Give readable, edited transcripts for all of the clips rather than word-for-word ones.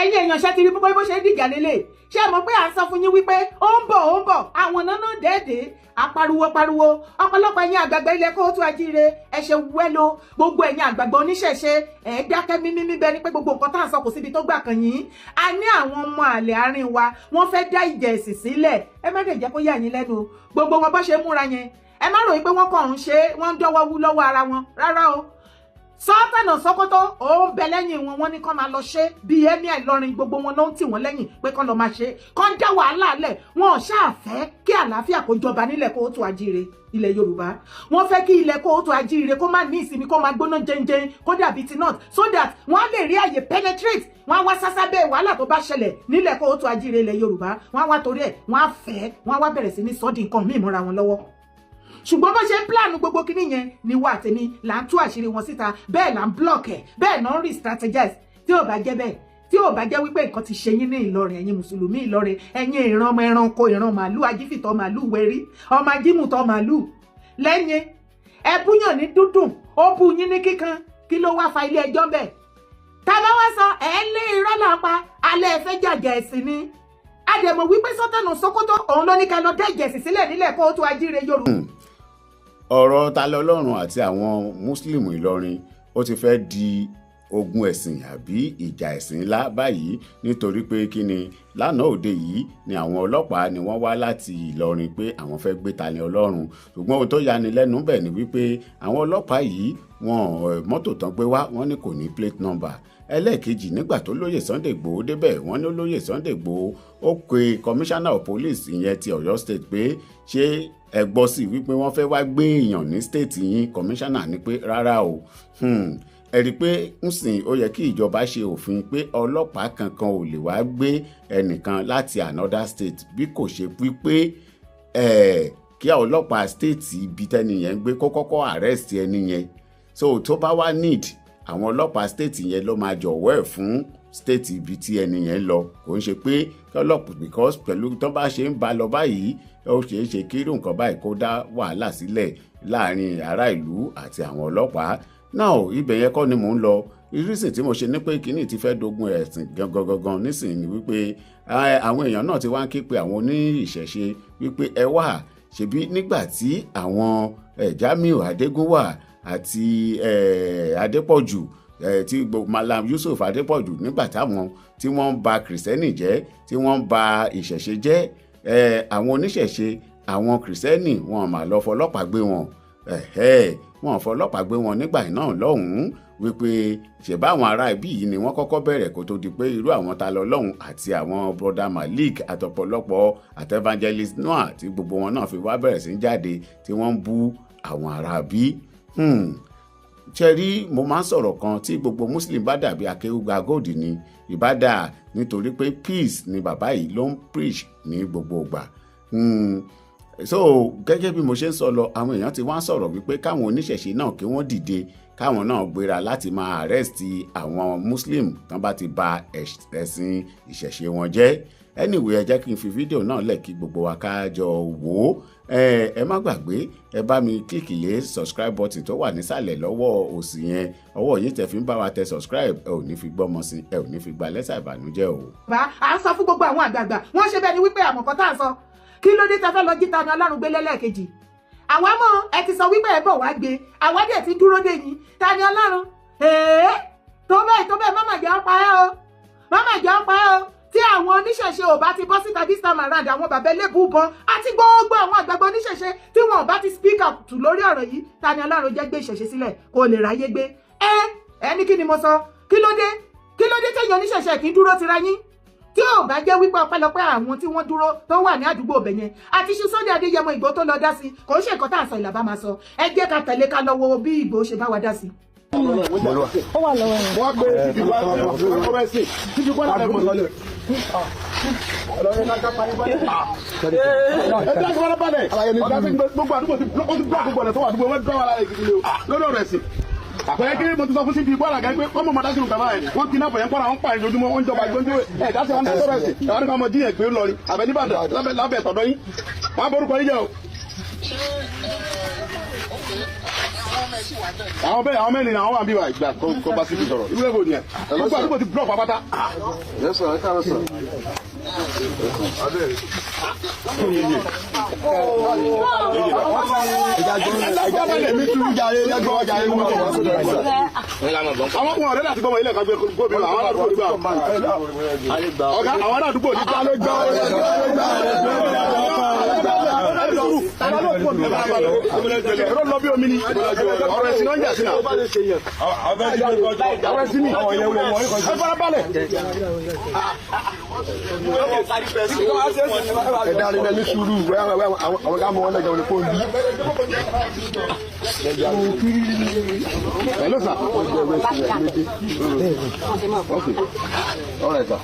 ẹ̀yin èèyàn ṣe ti rí bó ṣe dìjà lélẹ̀ ṣé mọ̀ pé à ń sọ fún yín wípé ó ń bọ̀ àwọn náà dẹ́ẹ̀dẹ́ apariwo ọ̀pọ̀lọpọ̀ ẹ̀yin àgbàgbà ilẹ̀ kóòtù ajíire ẹ ṣe wẹ́lò gbogbo ẹ̀yin àgbàgbà oníṣẹ̀ṣe ẹ̀ dákẹ́ mímí bẹ ní pé gbogbo nǹkan tá à ń sọ kò síbi tó gbà kàn yín a ní àwọn ọmọ àlè àárín wa wọ́n fẹ́ dá ìjà ẹ̀sìn sílẹ̀ ẹ má dẹ̀ jẹ́ kó yà yín lẹ́nu gbogbo wọn bó ṣe múra yẹn ẹ má ròyìn pé wọ́n kàn ń ṣe wọ́n ń dọ́wọ́ wú lọ́wọ́ ara wọn rárá o Sultan Sokoto ó ń bẹ lẹ́yìn wọn wọ́n ní kán máa lọ ṣe bí ẹ̀mí Ìlọrin gbogbo wọn ló ń tì wọ́n lẹ́yìn pé kán lọ máa ṣe kán dá wàhálà lẹ̀ wọn ò ṣàfẹ́ kí àlàáfíà kó jọba nílẹ̀ kóòtù ajíire ilẹ̀ Yorùbá wọ́n fẹ́ kí ilẹ̀ kóòtù ajíire kó má ní ìsinmi kó máa gbóná jẹnjẹn kó dàbí ti north so that wọ́n á lè rí àyè penetrate wọ́n á wá sásábẹ́ wàhálà tó bá ṣẹlẹ̀ nílẹ̀ kóòtù ajíire ilẹ̀ Yorùbá wọ́n á wá torí ẹ̀ wọ́n á fẹ́ wọ́n á wá bẹ̀rẹ̀ sí ní sọ́ọ̀dì nǹkan míì mọ́ra wọn lọ́wọ́ ṣùgbọ́n bó ṣe ń pláànù gbogbo kinní yẹn ni wà tèmi là ń tú àṣírí wọn síta bẹ́ẹ̀ là ń block ẹ̀ bẹ́ẹ̀ náà ń re-strategize tí ò bá jẹ́ bẹ́ẹ̀ tí ò bá jẹ́ wípé nǹkan ti ṣe yín ní Ìlọrin ẹ̀yin mùsùlùmí Ìlọrin ẹ̀yin ìran ọmọ ẹranko ìran màálù ajífìtọ́ màálù wẹ̀rí ọmọ ajímùtọ́ màálù lẹ́yìn ẹbúyàn ní dúdùn ó bu yín ní kíkan kí ló wá fa ilé ẹjọ́ bẹ́ẹ̀ tàbá wá sọ ẹ̀ lé irọ́ là ń pa alẹ́ ẹ fẹ́ jàjà ẹ̀sìn ni àdèmọ̀ wípé Sultan Sokoto òun ló ní ká lọ dá ìjẹ̀sìn sílẹ̀ nílẹ̀ kóòtù ajíire Yorùbá. ọ̀rọ̀ ta lọ́lọ́run àti àwọn mùsùlùmí Ìlọrin ó ti fẹ́ di ogun ẹ̀sìn àbí ìjà ẹ̀sìn ńlá báyìí nítorí pé kí ni lánàá òde yìí ni àwọn ọlọ́pàá ni wọ́n wá láti Ìlọrin pé àwọn fẹ́ gbé Tani Ọlọ́run ṣùgbọ́n ohun tó yani lẹ́nu bẹ̀ ni wípé àwọn ọlọ́pàá yìí mọ́tò tán gbé wá wọ́n ní kò ní plate number ẹlẹ́ẹ̀kejì nígbà tó lóyè Sunday Igboho débẹ̀ wọ́n ní lóyè Sunday Igboho ó pe commissioner of police ìyẹn ti Ọ̀yọ́ state pé ṣé ẹ gbọ́ sí wípé wọ́n fẹ́ wá gbé èèyàn ní state yín commissioner ní pé rárá o ẹ rí i pé ń sìn ó yẹ kí ìjọba ṣe òfin pé ọlọ́pàá kankan ò lè wá gbé ẹnìkan láti another state bí kò ṣe wípé kí ọlọ́pàá state ibi tẹ́ni yẹn gbé kó kọ́kọ́ arrest ẹni yẹn so tó bá wá need àwọn ọlọ́pàá state yẹn ló máa jọ̀wọ́ ẹ̀ fún state ibi tí ẹni yẹn lọ kò ń ṣe pé kí ọlọ́pàá because pẹ̀lú tó bá ṣe ń ba lọ báyìí ó ṣeé ṣe kí irú nǹkan báyìí kó dá wàhálà sílẹ̀ láàrin ará ìlú àti àwọn ọlọ́pàá náà ibẹ̀ yẹn kọ́ ni mò ń lọ ìrísìn tí mo ṣe ní pé kíní ti fẹ́ dogun ẹ̀sìn gangan nísìnyí ni wípé àwọn èèyàn náà ti wá ń ké pe àwọn oníṣẹ̀ṣe wípé ẹ wà ṣebí nígbà tí àwọn Jamiu Adégúnwà àti Adépọ̀jù tí Malam Yusuf Adépọ̀jù nígbà táwọn tí wọ́n ń ba kìrìsìtẹ́nì jẹ́ tí wọ́n ń ba ìṣẹ̀ṣe jẹ́ àwọn oníṣẹ̀ṣe àwọn kìrìsìtẹ́nì wọn mà lọ fọlọ́pàá gbé wọn wọn fọlọ́pàá gbé wọn nígbà náà lọ́hùn-ún wípé ṣèbá àwọn ará ibí yìí ni wọ́n kọ́kọ́ bẹ̀rẹ̀ kó tó di pé irú àwọn ta lọ lọ́hùn àti àwọn broda Malik àtọ̀pọ̀lọpọ̀ àti evangelist Noah tí gbogbo wọn náà fi wá bẹ̀rẹ̀ sí jáde tí wọ́n ń bú àwọn ará bí. ṣẹ́rí mo máa ń sọ̀rọ̀ kan tí gbogbo muslim bá dàbí akéwùgbà gold ni ìbádà nítorí pé peace ni bàbá yìí ló ń preach ní gbogbo ìgbà. So gẹ́gẹ́ bí mo ṣe ń sọ lọ àwọn èèyàn ti wá ń sọ̀rọ̀ wípé káwọn oníṣẹ̀ṣe náà kí wọ́n dìde káwọn náà gbéra láti máa arrest àwọn muslim tán bá ti ba ẹ̀sìn ìṣẹ̀ṣe wọn jẹ́. Anyway ẹ jẹ́ kí n fi fídíò náà lẹ̀ kí gbogbo wa ká jọ wò ó. Ẹ má gbàgbé ẹ bá mi kílìkì lé subscribe button tó wà nísàlẹ̀ lọ́wọ́ òsì yẹn ọwọ́ yín tẹ̀ fi ń bá wa tẹ subscribe ẹ ò ní fi gbọ́mọ sí ẹ ò ní fi gba lẹ́tà ìbànújẹ́ o. bá a ń sọ fún gbogbo àwọn àgbààgbà wọ́n ṣe bẹ́ẹ̀ ni wípé àmọ̀kọ́ tá à ń sọ kí ló dé tá fẹ́ lọ jí Tani Ọlọ́run gbé lẹ́lẹ́kejì àwa mọ̀ ẹ ti sọ wípé ẹ bọ̀ wá gbé àwa dẹ̀ ti dúró dé yín Tani Ọlọ́run tó bẹ́ẹ̀ má mà jẹ́ ọ́ pa ẹ́ o má mà jẹ́ ọ́ pa ẹ́ o tí àwọn oníṣẹ̀ṣe ò bá ti bọ́ síta this time around àwọn bàbá elébùbọn àti gbogbo àwọn àgbàgbọ́ oníṣẹ̀ṣe tí wọn ò bá ti speak up tù lórí ọ̀rọ̀ yìí Tani Ọlọ́run jẹ́ gbé ìṣẹ̀ṣe sílẹ̀ kó lè ráyé gbé ẹ ní kí ni mo sọ kí ló dé tẹ̀yìn oníṣẹ̀ṣe kì í dúró tira yín tí ò bá jẹ́ wípé ọpẹ́lọpẹ́ àwọn tí wọ́n dúró tó wà ní àdúgbò ọbẹ̀ yẹn àti ṣí Sunday Adéyẹmọ Ìgbòho tó lọ dá sí kò ń ṣe nǹkan tá à ń sọ ìlàbá máa sọ ẹ jẹ́ ká tẹ̀lé ká lọ wo bí Ìgbòho ṣe bá wa dá sí. ó wà lọ́wọ́ yẹn. wọ́n gbé ibi wá ọmọ ẹ̀sìn ibi wá láti mọ̀ lọ́lẹ̀. ọlọ́run ká parí balẹ̀. ẹgbẹ́ àti wọ́n balẹ̀. ọ̀gá sí gbogbo àdúgbò tí ó ti gbọ́ gbogbo ọ̀nà tó wà àdúgbò wọn gbọ́ wà lára ìgbìlẹ̀ o lórí ọ̀rọ̀ ẹ̀sìn. àpẹẹrẹ kí mo ti sọ fún síbi ìbọn àgá pé wọ́n mọ̀ mọ́ dásìlù kàmá ẹ̀ wọ́n ti náà fẹ̀yẹ́ pọ́nra wọn pààyàn lójúmọ́ wọn jọba ìgbóńjó ẹ̀ dásì wọn náà sọ̀rọ̀ ẹ̀sìn àwọn nípa ọmọ jíyàn gbé lọ rí àbẹ̀ níbàdàn lábẹ́ tọ̀dọ̀ yín wọ́n á borúkọ yín jẹ́ o. àwọn mẹ́rin àwọn wà bí wà ìgbà kó bá sí fi sọ̀rọ̀ ìwé ìbò nìyẹn gbogbo àdúgbò ti block pátá. Yẹ́sọ̀ ẹ káàárọ̀ sọ. Àwọn ọmọ ọ̀rẹ́ láti gbọ́mọ ilé ẹ̀ka gbé gómìnà àwọn àdúgbò nígbà ọ̀gá àwọn àdúgbò nígbà ló gbọ́ ẹ̀rọ lọ bí omi ni ọ̀rọ̀ ẹ̀sìn náà ń jà sí náà ọ̀rọ̀ ẹ̀sìn ni ẹ farabalẹ̀. Ẹ̀dá rẹ̀ ní sùúrù àwọn ká mọ wọn lẹ́jọ́ ní fóònù bí. Hello sir. Okay. All right sir.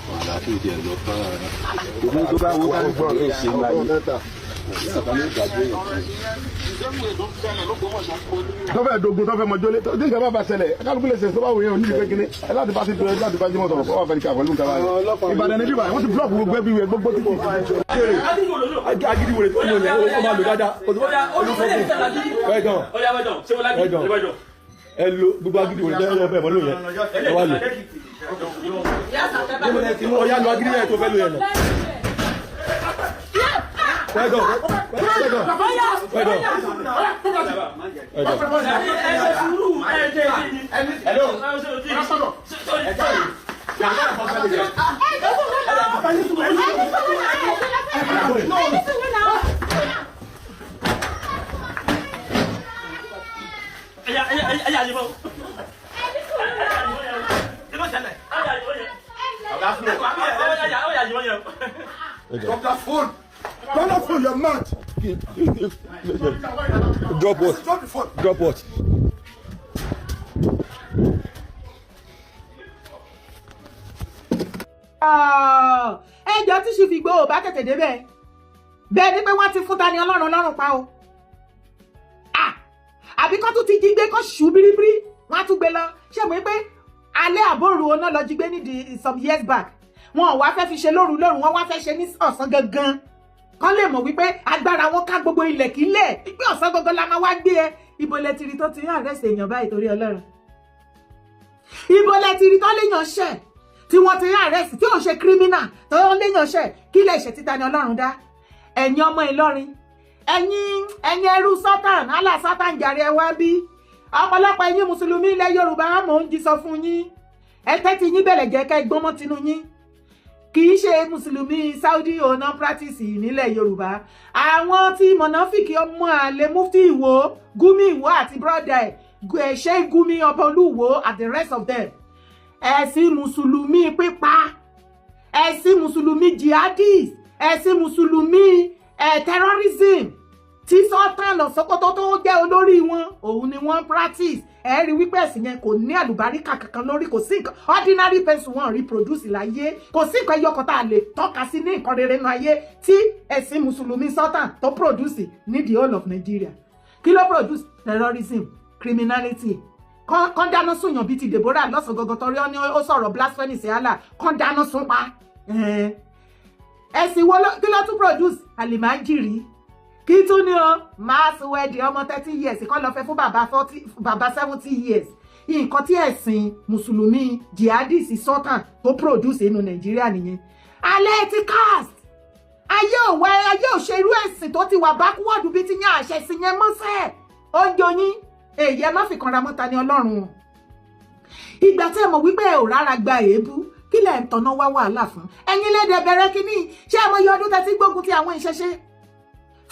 Tọ́fẹ̀ dogun tọ́fẹ̀ mọ̀jọ́lé tí ìjọba bá ṣẹlẹ̀ kálukú lè ṣe tó bá wù yẹn oníṣẹ́ kékeré láti bá ti bẹ̀rẹ̀ láti bá jímọ̀ sọ̀rọ̀ fọwọ́ fẹ́ẹ́ kàwé lóǹkà báyìí. Ìbàdàn ní bíbá wọ́n ti blọọkù gbogbo ẹbí rẹ̀ gbogbo títì. Agídí wòlé tó ń lò yẹn ó máa lò dáadáa. Ẹ lo gbogbo agídí wòlé tẹ́lẹ̀ bẹ́ẹ̀ mọ́ lò yẹn ẹ wá lò. Ọ̀ya lo agídí yẹn tó fẹ́ lò yẹn lọ. Perdón. Turn off your mouth. Drop what? Drop what? Ẹjọ́ tí ṣì fi gbó ò bá tètè débẹ̀. Bẹ́ẹ̀ ni pé wọ́n ti fún Tani Ọlọ́run lọ́rùn pa o. Àbí kó tún ti jí gbé kó ṣù bíríbírí. Wọ́n á tún gbé lọ. Ṣé mo pé alẹ́ àbóòrù ọ̀nà lọ jí gbé ní some years back. Wọn ò wá fẹ́ fi ṣe lóru wọ́n wá fẹ́ ṣe ní ọ̀sán gangan. Kán lè mọ̀ wípé agbára wọn ká gbogbo ilẹ̀ kílẹ̀ pé ọ̀sán gangan la máa wá gbé ẹ. Ibo lẹ ti rí tó ti àrẹ́sì èèyàn báyìí torí Ọlọ́run. Ibo lẹ ti rí tó léèyàn ṣẹ̀ tí wọ́n ti àrẹ́sì tí ò ṣe criminal tó léèyàn ṣẹ̀ kí lè ṣe tí Tani Ọlọ́run dá. Ẹ̀yin ọmọ Ìlọrin ẹ̀yin ẹrú Sátán Allah Sátán jàre ẹ wá bí. Ọ̀pọ̀lọpọ̀ ẹ̀yin mùsùlùmí ilẹ̀ Yorùbá mò ń jí sọ fún yín. Ẹ tẹ́tí yín bẹ̀lẹ̀ jẹ́ ká gbọ́n mọ́ tinú yín. Kì í ṣe mùsùlùmí Saudi ọ̀nà practice nílẹ̀ Yorùbá. Àwọn tí mọ̀nàfíkì ọmọ àlè mufti Ìwó Gumi Ìwó àti brọ́dà ẹ̀ ṣe Gumi ọba Olúwo and the rest of them. Ẹ̀sìn mùsùlùmí pípa, ẹ̀sìn mùsùlùmí jihadist, ẹ̀sìn mùsùlùmí terrorism tí Sultan of Sokoto tó jẹ́ olórí wọn òun ni wọ́n practice. Ẹ rí wípé ẹ̀sìn yẹn kò ní àlùbáríkà kankan lórí, kò sí nǹkan ordinary person wọn reproduce láyé, kò sí nǹkan ẹyọkan tá a lè tọ́ka sí ní nǹkan rere nínú ayé tí ẹ̀sìn mùsùlùmí Sultan tó produce ní the whole of Nigeria. Kí ló produce? Terrorism, criminality. Kán dáná sùnyàn bíi ti Deborah lọ́sàn gangan torí ó sọ̀rọ̀ blasphemy sí Allah, kán dáná sún pa. Ẹ̀sìn wo kí ló tún produce? Àlìmájìrì. Kí tún ni o mass wedding ọmọ 30 years kọ́ lọ fẹ́ fún bàbá 70 years. Nǹkan tí ẹ̀sìn mùsùlùmí jihadist Sultan tó produce inú Nàìjíríà nìyẹn. Alẹ́ ti cast ayé òṣèlú ẹ̀sìn tó ti wà backward bí ti yàn àṣẹ sí yẹn mọ́sẹ̀ oúnjẹ yín èyí ẹ má fi kanra mọ́ Tani Ọlọ́run. Ìgbà tí ẹ mọ̀ wípé ẹ ò rárá gba èébú kí lẹ̀ ń tọ̀nà wá wàhálà fún ẹ̀yin lédè bẹ̀rẹ̀ kínní ṣé ẹ mọ̀ iye ọdún tẹ́ ti gbógun ti àwọn ìṣẹ̀ṣe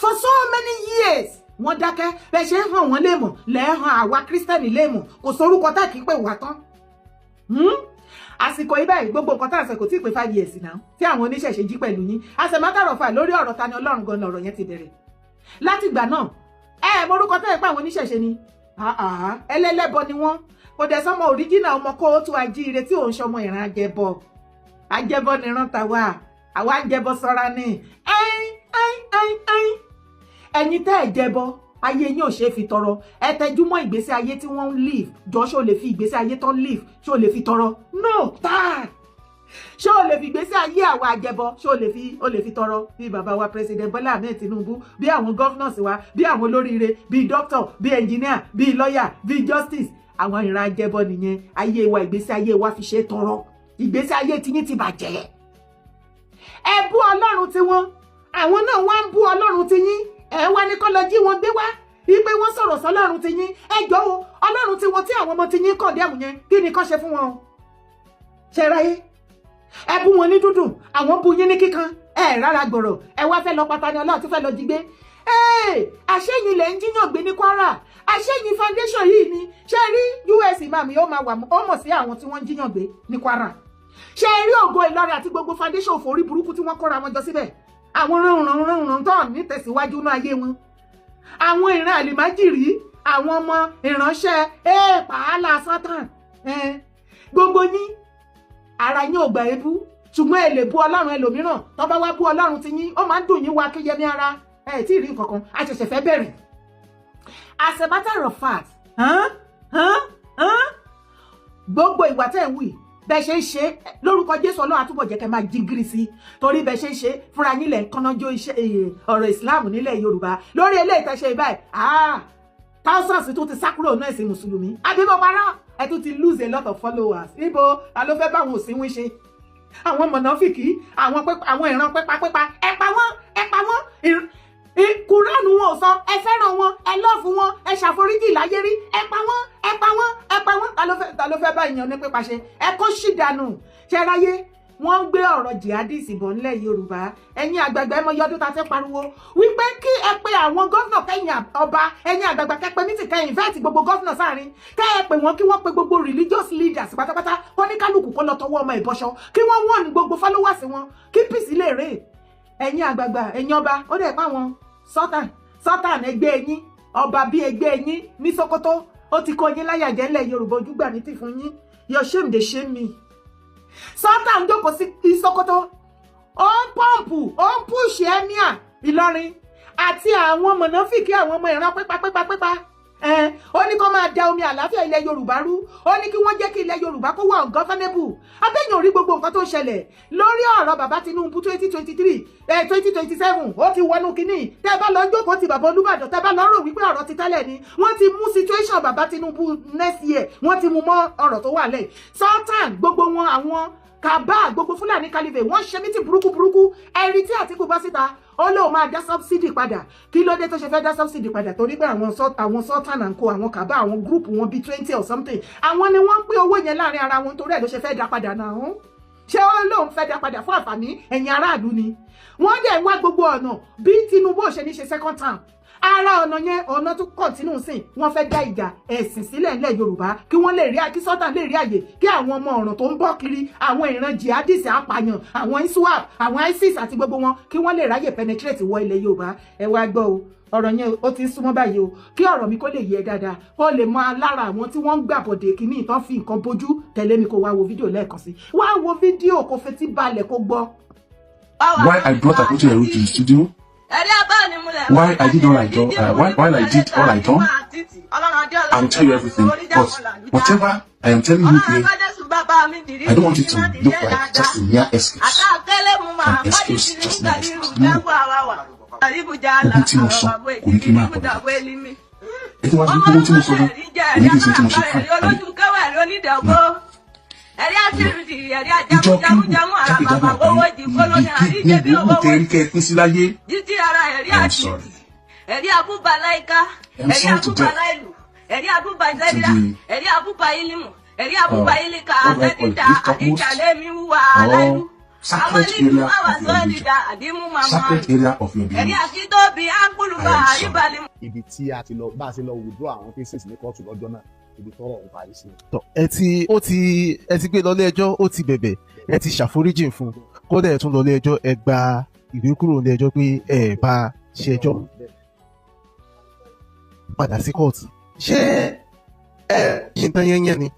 for so many years. Wọ́n dákẹ́ bẹ́ẹ̀ ṣe ń hàn wọ́n léèmọ̀ lẹ́ẹ̀hàn àwa Kírísítẹ́nì léèmọ̀ kò sórúkọ tá kì í pè wá tán. Àsìkò yìí báyìí gbogbo nǹkan tá à ń sọ kò tí ì pé 5 years náà tí àwọn oníṣẹ̀ṣe jí pẹ̀lú yín. As a matter of fact lórí ọ̀rọ̀ Tani Ọlọ́run gan lọ̀rọ̀ yẹn ti bẹ̀rẹ̀. Látìgbà náà morúkọ tó yẹ pé àwọn oníṣẹ̀ṣe ni ẹlẹ́lẹ́bọ ni wọ́n kò dẹ̀ sọmọ original ọmọ kóòtù ajíire tí òun ṣọmọ ìran ajẹbọ nìran tàwa àwa ń jẹbọ sọra ní ẹ̀yin tẹ́ ẹ̀ jẹbọ ayé yín ò ṣe é fi tọrọ ẹ tẹjúmọ́ ìgbésí ayé tí wọ́n ń live jọ ṣó lè fi ìgbésí ayé tó ń live ṣó lè fi tọrọ no tá ṣé o lè fi ìgbésí ayé àwọn àjẹbọ ṣé o lè fi tọrọ bí bàbá wa president Bọ́lá Ahmed Tinubu bí àwọn governors wa bí àwọn olóríire bí doctor bí engineer bí lawyer bí justice àwọn ìran àjẹbọ nìyẹn ayé wa ìgbésí ayé wa fi ṣe tọrọ ìgbésí ayé tiyín ti bàjẹ́ ẹ bú Ọlọ́run tiwọn àwọn náà wá ń bú Ọlọ́run tiyín ẹ wá ní kó lọ jí wọn gbé wá wípé wọ́n sọ̀rọ̀ sọ́lọ́run tiyín ẹ jọ̀ọ́ o Ọlọ́run tiwọn tí àwọn ọmọ tiyín kàn dé àmú yẹn kí ni kán ṣe fún wọn o ṣe ráyé ẹ bú wọn ní dúdùn àwọn bú yín ní kíkan ẹ rárá gbọ̀rọ̀ ẹ wá fẹ́ lọ pátá ni Ọlọ́run tún fẹ́ lọ jí gbé àṣẹyìn lẹ ń jíyàn gbé ní Kwara àṣẹyìn foundation yìí ni ṣe rí US mami ó máa wà ó mọ̀ sí àwọn tí wọ́n ń jíyàn gbé ní Kwara ṣe rí Ògo Ìlọrin àti gbogbo foundation òfòrí burúkú tí wọ́n kóra wọn jọ síbẹ̀ àwọn ránran tó ní tẹ̀síwájú ní ayé wọn àwọn ìran àlìmájìrí àwọn ọmọ ìránṣẹ́ pàálà Sátán gbogbo yín ara yín ò gbà ebú ṣùgbọ́n ẹ lè bú Ọlọ́run ẹlòmíràn tó bá wá bú Ọlọ́run ti yín ó máa ń dùn yín wá kéyẹmí ara tí ì rí nǹkan kan a ṣẹ̀ṣẹ̀ fẹ́ bẹ̀rẹ̀ as a matter of fact gbogbo ìwà tẹ̀ ń wì bẹ́ẹ̀ ṣe ń ṣe lórúkọ Jésù Ọlọ́run àtúbọ̀ jẹ́ kẹ́ máa jíngírí sí torí bẹ́ẹ̀ ṣe ń ṣe fúnra yín lẹ̀ ń kánnájó ọ̀rọ̀ Islam nílẹ̀ Yorùbá lórí eléyìí tẹ́ ṣe báyìí thousands tó ti sá kúrò náà ẹ̀sìn mùsùlùmí àbí mo parọ́ ẹ tún ti lose a lot of followers níbo ta ló fẹ́ bá àwọn òsínwín ṣe àwọn mọ̀nàfìkì àwọn ìran pẹ́pàpẹ́pà ẹ pa wọ́n kùránù wọn ò sọ ẹ fẹ́ràn wọn ẹ lọ́ọ̀fù wọn ẹ ṣàforíjì láyé rí ẹ pa wọ́n ta ló fẹ́ bá èèyàn ní pípa ṣe ẹ kó ṣì dànù ṣe ráyé wọ́n ń gbé ọ̀rọ̀ jihadis bọ̀ nílẹ̀ Yorùbá ẹ̀yin àgbààgbà ẹ mọ iye ọdún ta ti pariwo wípé kí ẹ pe àwọn gọ́vnà kẹ́yìn ọba ẹ̀yin àgbààgbà kẹ́pẹ́ ní ti kẹ́yìn invite gbogbo gọ́vnà sáàrin kẹ́ ẹ pè wọ́n kí wọ́n pe gbogbo religious leaders pátápátá kó ní kálukú kó lọ tọwọ́ ọmọ ìbọṣọ kí wọ́n wọ́n ní gbogbo followers wọn kí peace lè rè ẹ̀yin àgbààgbà ẹ̀yin ọba ó dẹ̀ pa wọn Sátán ẹgbẹ́ ẹ̀yin ọba bí ẹgbẹ́ ẹ̀yin ní Sókótó ó ti kó yín láyà jẹ́ ńlẹ̀ Yorùbá ojúgbà ní ti fún yín your shame dey shame me Sátán jókòó sí Sókótó ó ń pọ́ǹpù ó ń pùṣì ẹ́míà Ìlọrin àti àwọn mọ̀nàfìkì àwọn ọmọ ìran pípa ó ní kó máa da omi àlàáfíà ilẹ̀ Yorùbá rú ó ní kí wọ́n jẹ́ kí ilẹ̀ Yorùbá kó wà ungovernable abẹ́yìn orí gbogbo nǹkan tó ń ṣẹlẹ̀ lórí ọ̀rọ̀ bàbá Tinubu 2023 2027 ó ti wọnú kínní tẹ́ bá lọ jókòó ti bàbá Olúbàdàn tẹ́ bá lọ rò wípé ọ̀rọ̀ ti tẹ́lẹ̀ ni wọ́n ti mú situation bàbá Tinubu next year wọ́n ti mú mọ́ ọ̀rọ̀ tó wà lẹ̀ Sultan gbogbo wọn àwọn Kaba gbogbo Fúlàní kalife wọ́n ṣe mítì burúkú ẹ̀rí tí Àtíkù bá síta ó lóun máa dá subsidy padà kí ló dé tó ṣe fẹ́ dá subsidy padà torí pé àwọn Sultan and co àwọn Kaba àwọn group wọn bíi 20 or something àwọn ni wọ́n ń pín owó yẹn láàrin ara wọn torí ẹ̀ ló ṣe fẹ́ dá padà náà ṣé ó lóun fẹ́ dá padà fún àǹfààní ẹ̀yin aráàlú ni wọ́n dẹ̀ wá gbogbo ọ̀nà bí Tinubu ò ṣe ní ṣe second term ara ọ̀nà yẹn ọ̀nà tó kọ̀tínú sìn wọ́n fẹ́ dá ìjà ẹ̀sìn sílẹ̀ nílẹ̀ Yorùbá kí wọ́n lè rí kí Sultan lè rí àyè kí àwọn ọmọ ọ̀ràn tó ń bọ́ kiri àwọn ìran jihadis apààyàn àwọn ISWAP àwọn ISIS àti gbogbo wọn kí wọ́n lè ráyè penetrate wọ ilẹ̀ Yorùbá ẹ wá gbọ́ o ọ̀rọ̀ yẹn ó ti ń súnmọ́ báyìí o kí ọ̀rọ̀ mi kó lè yẹ dáadáa kó lè mọ lára àwọn tí wọ́n ń gbàbọ̀dé kìíní ìtàn fi nǹkan bójú tẹ̀lé mi kó wá wo fídíò lẹ́ẹ̀kan sí wá wo fídíò kó fetí balẹ̀ kó gbọ́. Why I brought Akoti Eru to the studio? Why I did all I done? While I did all I done, I will tell you everything. But whatever I am telling you here, I don't want it to look like just a mere excuse. An excuse just an excuse. No. Ogun tí mo sọ kò ní kí n máa pọ̀ dà. Ètò wa ní owó tí mo sọ náà kò ní kí n ṣe tí mo ṣe fún àbí. Ìjọ kí jákèjádò àgbáyé ní gbogbo tẹ̀rí kẹ́ ẹ pín sí láyé. I'm sorry. I'm sorry to death. Sacred area of your belief. Ibi tí a ti lọ bá a ṣe lọ withdraw àwọn cases ní kóòtù lọ́jọ́ náà ibi tọ́rọ̀ ń parí sí. ẹ ti gbé lọ ilé ẹjọ́ ó ti bẹ̀bẹ̀ ẹ ti ṣàforíjì fún kódà ẹ tún lọ ilé ẹjọ́ ẹ gba ìwé kúrò ilé ẹjọ́ pé ẹ bá ṣe ẹjọ́ padà sí kóòtù ṣé ẹ ṣe tán yẹn ni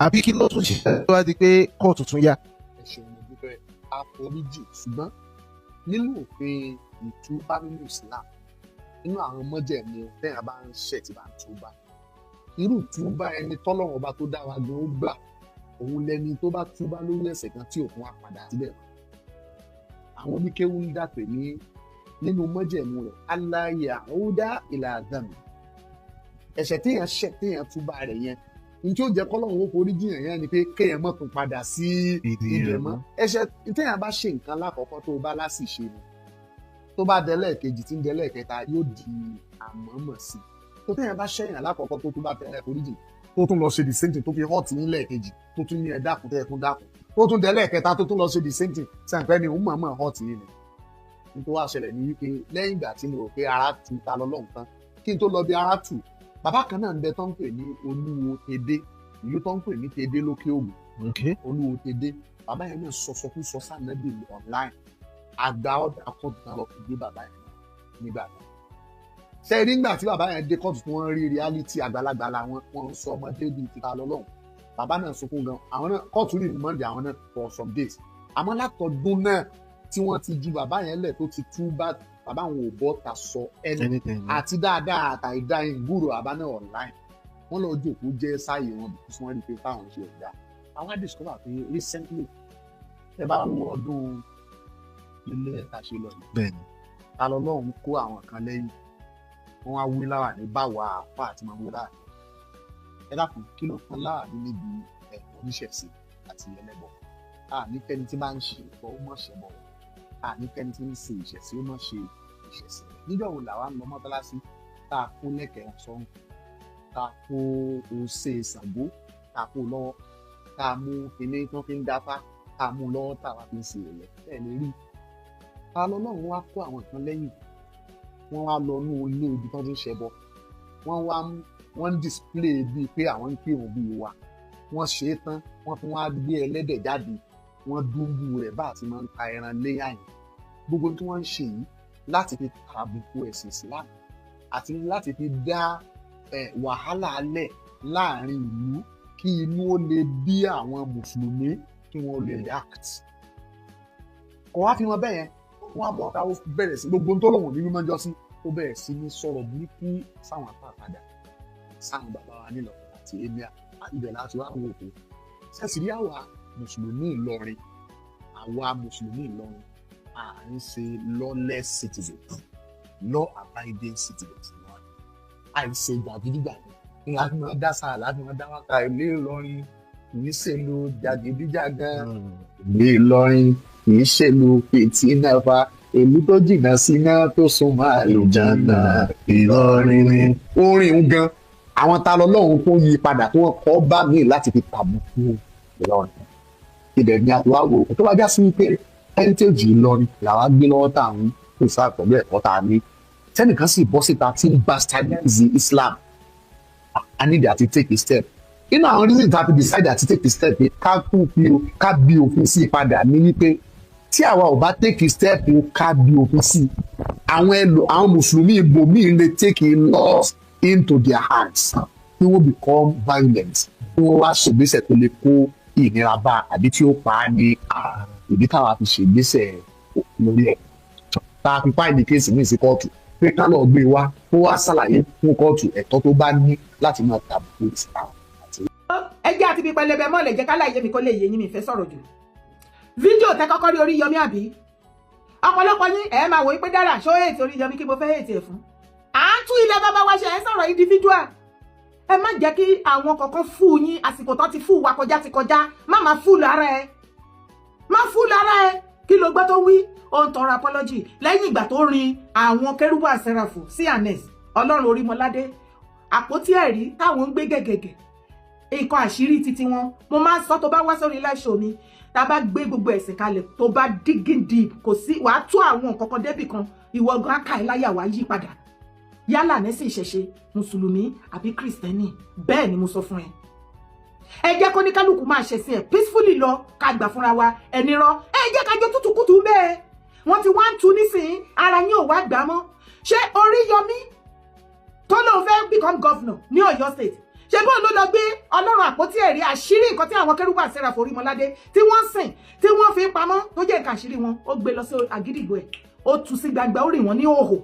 àbí kí ló tún ṣe tó wá di pé kóòtù tún yá. ẹ ṣeun mo dúpẹ́ àforíjì ṣùgbọ́n nínú òfin ìtúbá nínú Islam nínú àwọn mọ́jẹ̀mú tẹ́yà bá ń ṣẹ̀ tí bá ń túbá irú túbá ẹni tọ́lọ́run ọba tó dá wa gan ó gbà òun lẹni tó bá túbá lórí ẹ̀ṣẹ̀ kan tí òun wá padà síbẹ̀. Àwọn oníkéwú ń dàpè ní nínú mọ́jẹ̀mú rẹ̀ aláyà ọ̀dà ìlà àdàmù. Ẹ̀ṣẹ̀ téèyàn ṣẹ̀ téèyàn túbá rẹ̀ yẹn ní tí ó jẹ́ kọ́lọ́run ó forí jiyàn yẹn ni pé kéèyàn má tún padà sí ibẹ̀ mọ́. Ẹ̀ṣẹ̀ téèyàn bá ṣe nǹkan lákọ̀ọ́kọ́ tó bá láṣìṣe ni tó bá délẹ̀ kejì tí ń délẹ̀ kẹta yóò di àmọ́mọ̀ sí. Tó téèyàn bá ṣẹ̀yàn lákọ̀ọ́kọ́ tó tún bá tẹ̀lé forí jì tó tún lọ ṣe the same thing tó fi hot nílẹ̀ kejì tó tún ní ẹ dákun tẹ́ ẹ tún dákun tó tún délẹ̀ kẹta tó tún lọ ṣe the same thing sàǹpẹ́ ni òun mọ̀ọ́mọ̀ hot yìí ni. Nítorí wá ṣẹlẹ̀ ní wípé lẹ́yìn ìgbà tí mo rò pé ara tu ta lọ́lọ́run tán kí n tó lọ bí ara tù bàbá kan náà ń bẹ tó ń pè ní olúwo tedé ìlú tó ń pè ní tedé lókè ògùn olúwo tedé bàbá yẹn náà sọsọkúsọ sànẹ́bì online àgbà ọ̀dà kọ́ọ̀tù náà lọ fi gbé bàbá yẹn nígbà náà. Ṣé nígbà tí bàbá yẹn dé kọ́ọ̀tù tí wọ́n rí reality àgbàlagbà làwọn wọn sọ ọmọdé bíi ti ta lọ́lọ́run bàbá náà sunkún gan àwọn náà kọ́ọ̀tù rí ìmọ̀ǹdì àwọn náà for some days àmọ́ látọdún náà tí wọ́n ti ju bàbá yẹn lẹ̀ tó ti tú bàbá àwọn ò bọ́ ta sọ ẹni àti dáadáa àtàìdá ìgbúrò bàbá náà online wọ́n lọ jòkó jẹ́ sáyé wọn bí wọ́n rí pé táwọn ṣe ọ̀dà àwọn discover pé recently ẹ bá wọ ọdún ilé ẹ̀ka ṣe lọ yìí ta lọ́lọ́run kó àwọn kan lẹ́yìn wọ́n wá wí láwà ní báwa àpá àti máa wí láàrin ẹ dákun kí ló kan láàrin níbi ẹ̀kọ́ oníṣẹ̀ṣe àti ẹlẹ́bọ nífẹ̀ẹ́ni tí bá ń ṣe ẹ̀kọ́ ó mọ̀ ṣe bọ̀ nífẹ̀ẹ́ni tí ń ṣe ìṣẹ̀ṣe ó mọ̀ ṣe ìṣẹ̀ṣe nígbà wo làwa ń lọ mọ́tálásí tá a kó lẹ́kẹ̀ẹ́ sọ́run tá a kó ose Ṣàngó tá a kó lọ́wọ́ tá a mú kinní tó fi ń dáfá tá a mú lọ́wọ́ tá a wá fi ń ṣe ẹ̀yẹ bẹ́ẹ̀ ni rí ta lọ́lọ́run wá kó àwọn kan lẹ́yìn wọ́n wá lọ ní ilé ibi tó ti ń ṣẹbọ wọ́n ń display bíi pé àwọn ń kírun bíi wa wọ́n ṣe é tán wọ́n tún wá gbé ẹlẹ́dẹ̀ jáde wọ́n dúnbù rẹ̀ bá àti máa ń ta ẹran léyà yìí gbogbo tí wọ́n ń ṣe yìí láti fi tàbùkù ẹ̀sìn Islam àti láti fi dá wàhálà alẹ̀ láàrin ìlú kí inú ó lè bí àwọn mùsùlùmí kí wọ́n lè react. Kò wá fi wọn bẹ́ẹ̀ yẹn wọ́n á bọ̀ ká ó bẹ̀rẹ̀ sí gbogbo tó lòun nínú mọ́jọ́ sí ó bẹ̀rẹ̀ sí ní sọ̀rọ̀ burúkú sáwọn àpáàpadà sáwọn bàbá wa nílò àti emir ibẹ̀ láti wá wò ó ṣẹ́sì rí àwa mùsùlùmí Ìlọrin à ń ṣe lawless citizens law abiding citizens àìṣe gbàgídígbàgbé ní láti máa dá sáà láti máa dá wákà ilé Ìlọrin kì í ṣèlú jàgídíjàgan ilé Ìlọrin kì í ṣèlú fìtínàfà èlú tó jìnnà síná tó súnmọ́ àlùjánnà Ìlọrin ni. Orin ń gan àwọn ta lọ́lọ́run tó yí padà tó wọ́n kọ́ bá mi láti fi tàbùkù Ìlọrin ibẹ̀ ni àti wá wò tó bá já sí wípé heritage Ìlọrin làwa gbé lọ́wọ́ tá à ń pèsè àpẹ̀lú ẹ̀kọ́ tá a ní tẹ́nìkan sì bọ́ síta tí ń bastardize Islam I need to take a step inú àwọn reason tá a fi decide to take a step pé ká bí òfin sí padà ní wípé tí àwa ò bá take a step ká bí òfin sí àwọn mùsùlùmí ibòmíì lè take a laws into their hands tí wọ́n become violent tí wọ́n wá ṣègbésẹ̀ tó lè kó ìnira bá àbí tí ó pa á ní ìdí táwa fi ṣègbésẹ̀ lórí ẹ̀ tá a fi fáìlì kéèsì ní ìsìn kóòtù pé ká lọ gbé wá kó wá ṣàlàyé fún kóòtù ẹ̀tọ́ tó bá ní láti máa tàbùkù Islam. ẹjẹ́ àti bíi pẹlẹbẹ mọ́lẹ̀ jẹ́ kálá ìyẹ́mi kó lè yé yín mi fẹ́ sọ̀rọ̀ jù. fídíò tẹ kọ́kọ́ rí Oríyọmí àbí ọ̀pọ̀lọpọ̀ yín ẹ̀ máa wò ó pé dára ṣó ètò Oríyọmí kí mo fẹ́ ètò ẹ̀ fún. à ń tú ilẹ̀ bàbá wa ṣe ẹ̀ sọ̀rọ̀ individual. ẹ má jẹ́ kí àwọn kọ̀ọ̀kan fún yín àsìkò tó ti fún wa kọjá ti kọjá má fún lára ẹ kí ló gbọ́ tó wí ó ń tọrọ apology lẹ́yìn ìgbà tó rin àwọn kérúbù àsẹ́ràfù sí anes Ọlọ́run Orímọládé àpótí ẹ̀rí táwọn ń gbé gẹ̀gẹ̀gẹ̀ nǹkan àṣírí títí wọn mo máa ń sọ tó bá wá sórí láṣọ mi tá a bá gbé gbogbo ẹ̀sìn kalẹ̀ tó bá digging deep kò sí wàá tú àwọn nǹkan kan débì kan ìwọ gan aka ẹ̀ láyà wàá yí padà yálà nẹ́sìn ìṣẹ̀ṣe mùsùlùmí àbí kìrìsìtẹ́nì bẹ́ẹ̀ ni mo sọ fún ẹ. ẹ jẹ́ kó ní kálukú máa ṣẹ̀sìn ẹ̀ peacefully lọ ká gbà fúnra wa ẹni rọ ẹ jẹ́ ká jọ tútùkùtù bẹ́ẹ̀ wọ́n ti wá ń tu nísìnyí ara yín ò wá gbà mọ́ ṣé Oríyọmí tó lóun fẹ́ become governor ní Ọ̀yọ́ state ṣé bóun ló lọ gbé Ọlọ́run àpótí ẹ̀rí àṣírí nǹkan tí àwọn kérúbù àsẹ́ràfù Orímọládé tí wọ́n sìn tí wọ́n fi pamọ́ tó jẹ́ nǹkan àṣírí wọn ó gbé lọ sí àgídìgbò ẹ̀ ó tú sí gbangba ó rì wọ́n ní òhò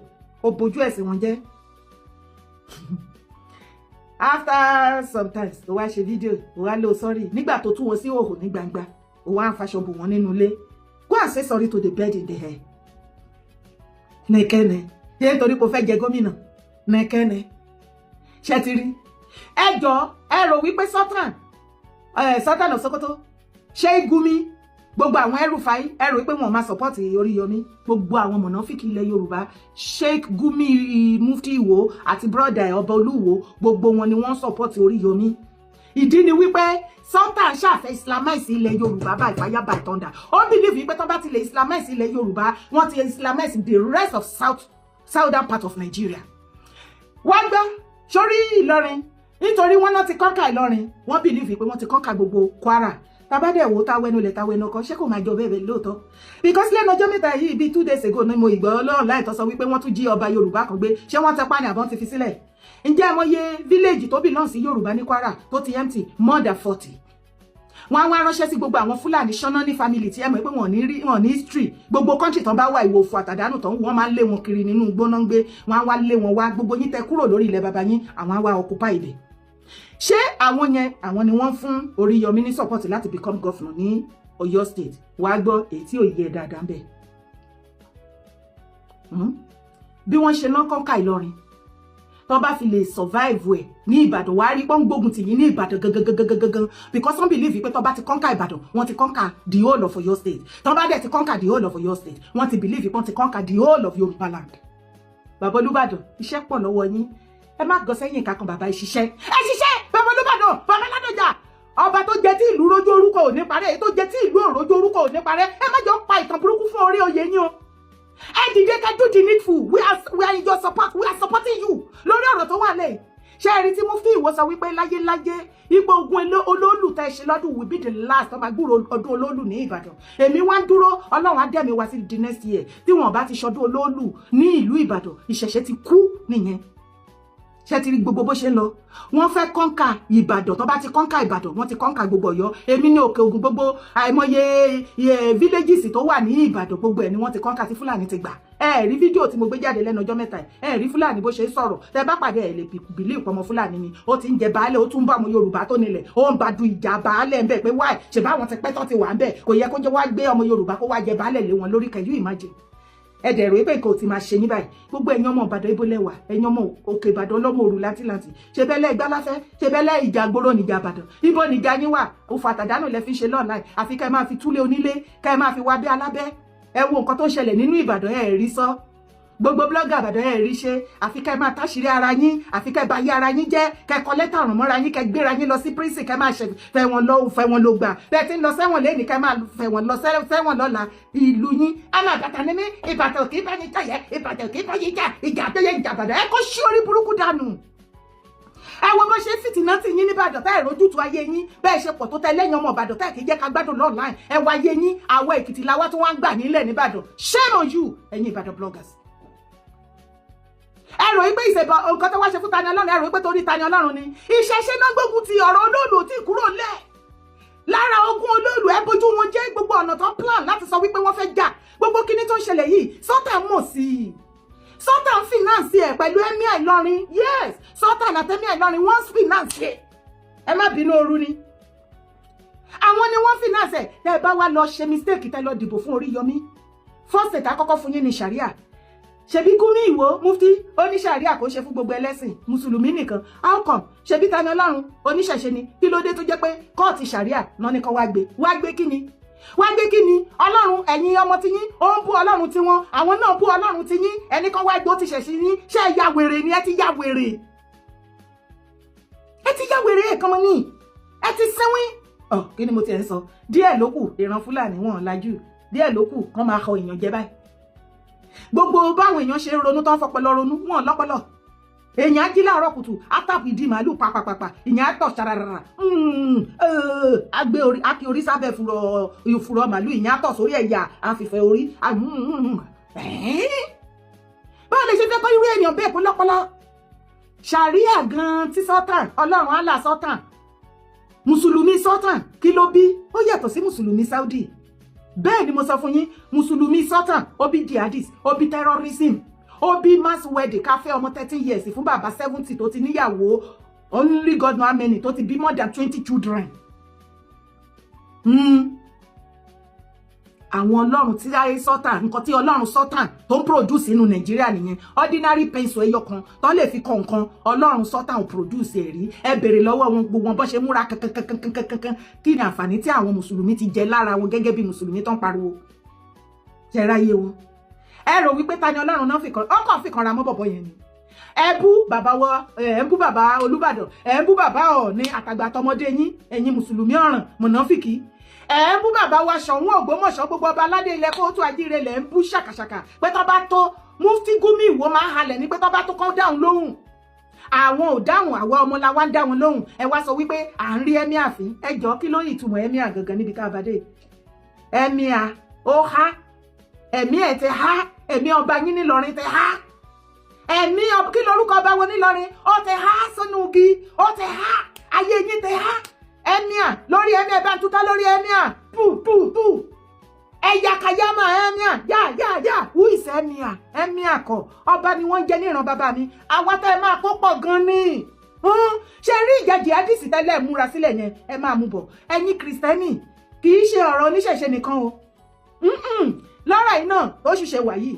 ó bojú ẹ̀sìn wọn jẹ́ after sometimes ó wá ṣe fídíò ó wá lọ sorry nígbà tó tú wọn sí òhò ní gbangba ó wá ń faṣọ bò wọn nínú ilé go and say sorry to the bird in the hair nìkẹ́ni ṣé nítorí kò fẹ́ jẹ gómìnà nìkẹ́ni ṣe ti rí ẹjọ́ ẹ rò wípé Sultan of Sokoto ṣé Gumi gbogbo àwọn ẹrùfàì ẹ rò wípé wọn máa support Oríyọmí gbogbo àwọn mọ̀nàfíkì ilẹ̀ Yorùbá Sheikh Gumi Mufti Ìwó àti brother Ọba Olúwo gbogbo wọn ni wọ́n support Oríyọmí ìdí ni wípé Sultan ṣàfẹ́ islamize ilẹ̀ Yorùbá by fire by thunder ó believe wípé tó bá ti lè islamize ilẹ̀ Yorùbá wọ́n ti islamize the rest of southern part of Nigeria wọ́n gbọ́ sórí Ìlọrin nítorí wọ́n náà ti kọ́ńkà Ìlọrin wọ́n believe wípé wọ́n ti kọ́ńkà gbogbo Kwara tabade wo táwẹnu lẹ táwẹnu kan ṣé kò máa jọ bẹ́ẹ̀ lóòótọ́ because lẹ́nu ọjọ́ mẹ́ta yìí bíi 2 days ago ni mo ìgbọ́ Ọlọ́run láì tó sọ wípé wọ́n tún jí ọba Yorùbá kan gbé ṣé wọ́n tẹ pani àbọ̀n ti fi sílẹ̀ ǹjẹ́ mo yẹ village tó belong sí Yorùbá ní Kwara tó ti empty more than 40 wọ́n wá ránṣẹ́ sí gbogbo àwọn Fúlàní ṣọ́nà ní family tí ẹ mọ̀ pé wọ́n ní history gbogbo country tán bá wà ìwò òfò àtàdánù tán wọ́n máa ń lé wọn kiri nínú gbóná ń gbé wọ́n wá lé wọn wá gbogbo yín tẹ kúrò lórí ilẹ̀ baba yín àwọn wá occupy ibẹ̀ ṣé àwọn yẹn àwọn ni wọ́n fún Oríyọmí ní support láti become governor ní Ọ̀yọ́ state wàá gbọ́ èyí tí ò yẹ dáadáa ń bẹ bí wọ́n ṣe náà kọ́ńkà Ìlọrin tó bá fi lè survive ẹ̀ ní Ìbàdàn wàá rí pọ́n gbógun tì yín ní Ìbàdàn gangan because some believe pé tó bá ti kọ́ńkà Ìbàdàn wọ́n ti kọ́ńkà the whole of Ọ̀yọ́ state tó bá dẹ̀ ti kọ́ńkà the whole of Ọ̀yọ́ state wọ́n ti believe pé wọ́n ti kọ́ńkà the whole of Yorùbá land bàbá Olúbàdàn iṣẹ́ pọ̀ lọ́wọ́ yín ẹ má gọ sẹ́yìn kankan bàbá ìṣiṣẹ́ ẹ ṣiṣẹ́ bàbá Olúbàdàn bàbá Ládọjà ọba tó jẹ tí ìlú rojú orúkọ ò ní parẹ́ èyí tó jẹ tí ìlú òrojú orúkọ ò ní parẹ́ ẹ má jọ pa ìtàn burúkú fún orí oyè yín o ẹ dìde ká do the needful we are in your support we are supporting you lórí ọ̀rọ̀ tó wà lẹ́yìn ṣé ẹ rí tí Mufti Ìwó sọ wípé láyé ipò ogun olóòlù tẹ́ ṣe lọ́dún will be the last ọmọ gbúrò ọdún olóòlù ní Ìbàdàn èmi wá ń dúró Ọlọ́run á dẹ̀mí wá sí the next year tí wọ́n bá ti ṣọdún olóòlù ní ìlú Ìbàdàn ìṣẹ̀ṣẹ̀ ti kú nìyẹn ṣé ti rí gbogbo bó ṣe ń lọ wọ́n fẹ́ kọ́ńkà Ìbàdàn tó bá ti kọ́ńkà Ìbàdàn wọ́n ti kọ́ńkà gbogbo Ọ̀yọ́ èmi ní Òkè Ògùn gbogbo àìmọye villages tó wà ní Ìbàdàn gbogbo ẹ̀ ni wọ́n ti kọ́ńkà tí Fúlàní ti gbà ẹ rí fídíò tí mo gbé jáde lẹ́nu ọjọ́ mẹ́ta ẹ rí Fúlàní bó ṣe sọ̀rọ̀ tẹ bá pàdé ẹ lè bìlí ìpọmọ Fúlàní ni ó ti ń jẹ baálẹ̀ ó tún bá ọmọ Yorùbá tó nílẹ̀ ó ń ba du ìjà baálẹ̀ ń bẹ̀ pé wáì ṣe báwọn ti pẹ́ tó ti wà ń bẹ̀ kò yẹ kó jẹ́ wá gbé ọmọ Yorùbá kó wá jẹ baálẹ̀ lé wọn lórí can you imagine ẹ̀dẹ̀ rẹ̀ pé nǹkan ò ti máa ṣe yín báyìí gbogbo ẹ̀yin ọmọ Ìbàdàn ibo lẹ́wà ẹ̀yin ọmọ Òkè Ìbàdàn ọlọ́mọ òru láńtìláńtì ṣe bẹ́lẹ̀ ìgbàláfẹ́ ṣe bẹ́lẹ̀ ìjà gbóró níjà Ìbàdàn ibo níjà yín wà òfò àtàdánù lẹ fi ṣe lọ́ọ̀láì àfi ká ẹ máa fi túlé onílé ká ẹ máa fi wá bí alábẹ́ ẹ wo nǹkan tó ṣẹlẹ̀ nínú Ìbàdàn ẹ rí sọ gbogbo blogger Ìbàdàn ẹ rí ṣe àfi ká ẹ máa táṣìírí ara yín àfi ká ẹ bá yé ara yín jẹ́ ká ẹ kọ lẹ́tà ọ̀ràn mọ́ra yín ká ẹ gbéra yín lọ sí prison ká ẹ máa ṣe fẹ́ wọn ló gbà bẹ́ẹ̀ tí ń lọ sẹ́wọ̀n lẹ́nìí ká ẹ máa fẹ́ wọn lọ sẹ́wọ̀n lọ́la ìlú yín alábàtà ní mí Ìbàdàn kì í bá ní jàyẹ Ìbàdàn kì í bá yín jà ìjà tó yẹ ìjà Ìbàdàn ẹ kó ṣí orí burúkú dànù ẹ wo bó ṣe fìtínà tì yín ní Ìbàdàn tá ẹ rójútu ayé yín bẹ́ẹ̀ ṣe pọ̀ tó tẹ lẹ́yìn ọmọ Ìbàdàn tá ẹ kì í jẹ́ ká gbádùn online ẹ wá ayé yín àwọ̀ Èkìtì làwa tó wá ń gbà nílẹ̀ ní Ìbàdàn shame on you ẹ̀yin Ìbàdàn bloggers ẹ rò wípé ìṣèbọ nǹkan tó wá ṣe fún Tani Ọlọ́run ẹ rò wípé torí Tani Ọlọ́run ni ìṣẹ̀ṣe náà gbógun ti ọ̀rọ̀ olóòlù tí kúrò lẹ̀ lára ogun olóòlù ẹ bójú wọn jẹ́ gbogbo ọ̀nà tó plan láti sọ wípé wọ́n fẹ́ jà gbogbo kíní tó ń ṣẹlẹ̀ yìí Sultan mọ̀ sí i Sultan finance ẹ̀ pẹ̀lú Emir Ìlọrin yes Sultan àti Emir Ìlọrin wọ́n finance ẹ̀ ẹ má bínú ooru ni àwọn ni wọ́n finance ẹ̀ tẹ́ ẹ bá wá lọ ṣe mistake tẹ́ lọ dìbò fún Oríyọmí first state àkọ́kọ́ fún yín ní sharia ṣebí Gumi Ìwó Mufti oníṣàríà kò ṣe fún gbogbo ẹlẹ́sìn mùsùlùmí nìkan how come ṣebí Tani Ọlọ́run oníṣẹ̀ṣe ni kí ló dé tó jẹ́ pé kóòtù ṣàríà náà ní kan wá gbé kí ni Ọlọ́run ẹ̀yin ọmọ ti yín ó ń bú Ọlọ́run tí wọ́n àwọn náà bú Ọlọ́run ti yín ẹni kan wá gbé ó ti ṣẹ̀ṣì yín ṣé ẹ ya wèrè ni ẹ ti ya wèrè ẹ̀kan mọ́ ní ẹ ti sẹ́wín kí ni mo ti ẹ̀ ń sọ díẹ̀ ló kù ìran Fúlàní wọn lajú díẹ̀ ló kù kán máa kọ èèyàn jẹ báyìí gbogbo báwọn èèyàn ṣe ń ronú tó ń fọpọlọ ronú wọn lọ́pọlọ èèyàn á jí láàárọ̀ kùtù átàpù ìdí màálù pàpàpàpà ìyẹn á tọ̀ ṣararara àgbé orí akí orí sábẹ́ fúrọ̀ màálù ìyẹn á tọ̀ sórí ẹ̀yà àfìfẹ́ orí báwo lè ṣe fẹ́ kọ́ irú èèyàn bẹ́ẹ̀ kó lọ́pọlọ ṣàríà gan tí Sultan Ọlọ́run Allah Sultan mùsùlùmí Sultan kí ló bí ó yàtọ̀ sí mùsùlùmí Saudi bẹ́ẹ̀ ni mo sọ fún yín mùsùlùmí Sultan ó bí jihadis ó bí terrorism ó bí mass wedding ká fẹ́ ọmọ 13 years fún bàbá 70 tó ti níyàwó only God know how many tó ti bí more than 20 children. Àwọn ọlọ́run tí ayé sọ́tàn nǹkan tí ọlọ́run sọ́tàn tó ń produce inú Nàìjíríà nìyẹn. Ordinary pencil ẹyọ kan tó lè fi kọ nǹkan ọlọ́run sọ́tàn ò produce ẹ̀rí. Ẹ bèrè lọ́wọ́ wọn gbogbo wọn bó ṣe múra kankan kí ni àǹfààní tí àwọn mùsùlùmí ti jẹ lára wọn gẹ́gẹ́ bí mùsùlùmí tó ń pariwo. Jẹ́ráyé wọn. Ẹ rò wípé ta ni ọlọ́run náà ọkàn fi kan ra mọ́ bọ̀bọ̀ yẹn ni. Ẹ bú bàbá Olúbàdàn, ẹ bú bàbá Ọọ̀ni àtàgbà tọmọdé yín, ẹ̀yin mùsùlùmí ọ̀ràn mọ̀nàfìkì. Ẹ bú bàbá wa Ṣọ̀ún Ògbómọ̀ṣọ́ gbogbo ọba aládé ilẹ̀ Kóòtù Àjíire lẹ̀ ń bú ṣàkàṣàkà pé tó bá tó Mufti Gumi Ìwó máa ń halẹ̀ ní pé tó bá tó kọ́ dáhùn lóhùn. Àwọn ò dáhùn, àwa ọmọ la wá ń dá wọn lóhùn. Ẹ wá sọ wípé à ń rí ẹ́mí àfín. Ẹ jọ kí ló yìí túmọ̀ ẹ́mí àgangan níbi ká bàdé. Ẹ́mí à ó há, ẹ̀mí ẹ̀ ti há, ẹ̀mí ọba yín nílọrin ti há. Ẹ̀mí kí lorúkọ ọba wọn nílọrin ó ti há sínú igi, ó ti há, ayé yín ti há. Emia lórí emia bá tútá lórí emia pu ẹ̀yà kayama emia ya who is emia kọ́ ọba ni wọ́n jẹ́ níran bàbá mi àwa tẹ́ máa kó pọ̀ gan ni ṣe rí ìjà jihadisi tẹ́lẹ̀ múra sílẹ̀ yẹn ẹ máa mú bọ̀ ẹ̀yin kristẹni kì í ṣe ọ̀rọ̀ oníṣẹ̀ṣe nìkan o lọ́rọ̀ yìí náà ó ṣùṣe wà yìí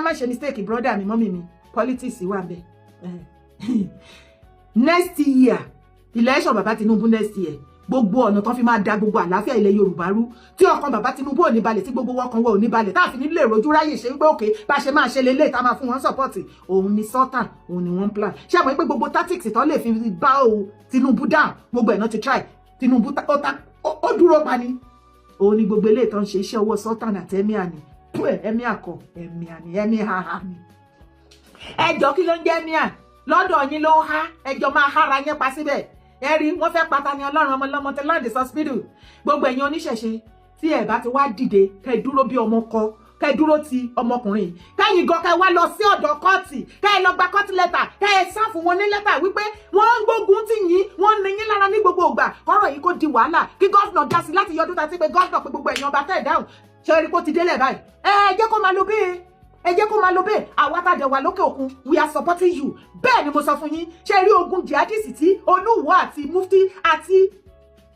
má ṣe mistake brother mi mọ́mì mi politics wà bẹ́ẹ̀ next year election bàbá Tinubu next year gbogbo ọ̀nà tó fi máa da gbogbo àlàáfíà ilẹ̀ Yorùbá rú tí ọkàn bàbá Tinubu ò ní balẹ̀ tí gbogbo wọn kan wọ ò ní balẹ̀ táàfin nílé ìrojú ráyè ṣe wípé òkè bá ṣe máa ṣe lélẹ̀ tá máa fún wọn support òun ni sultan òun ni wọ́n plan ṣé àmọ́ pé gbogbo tactics tó lè fi bá o Tinubu down gbogbo ẹ̀ náà ti try Tinubu ó dúró pa ni òun ni gbogbo eléyìí tó ń ṣe iṣẹ́ owó sultan àti emir ni emir kọ emir ni emir ha ni ẹjọ́ kí ló ń jẹ́ emir lọ́dọ̀ yín ló há ẹjọ́ máa hára yẹn pa síbẹ̀ ẹ̀rí wọ́n fẹ́ pata ni ọlọ́run ọmọlọ́mọ tẹ láǹdì hospital gbogbo ẹ̀yin oníṣẹ̀ṣe tí ẹ̀ bá ti wá dìde kẹ́ dúró bí ọmọ kọ kẹ́ dúró ti ọmọkùnrin kẹ́yìn gan kẹ́ wá lọ sí ọ̀dọ̀ kọ́ọ̀tì kẹ́ lọ gba kọ́ọ̀tì lẹ́tà kẹ́ sá fún wọn ní lẹ́tà wípé wọ́n ń gbógun tì yín wọ́n ní yín lára ní gbogbo ìgbà ọ̀rọ̀ yìí kò di wàhálà kí gọ́ọ̀nà dá sí láti yọdún tàbí pé gọ́ọ̀nà pé gbogbo ẹ̀yin ọba tẹ̀ dáhùn ṣe rí kó ti délẹ̀ báyìí ẹ jẹ́ kó máa lo bẹ́ẹ̀ ẹ jẹ́ kó máa lo bẹ́ẹ̀ àwa tá a jẹ wà lókè òkun we are supporting you bẹ́ẹ̀ ni mo sọ fún yín ṣe rí ogun jihadisi tí Olúwo àti Mufti àti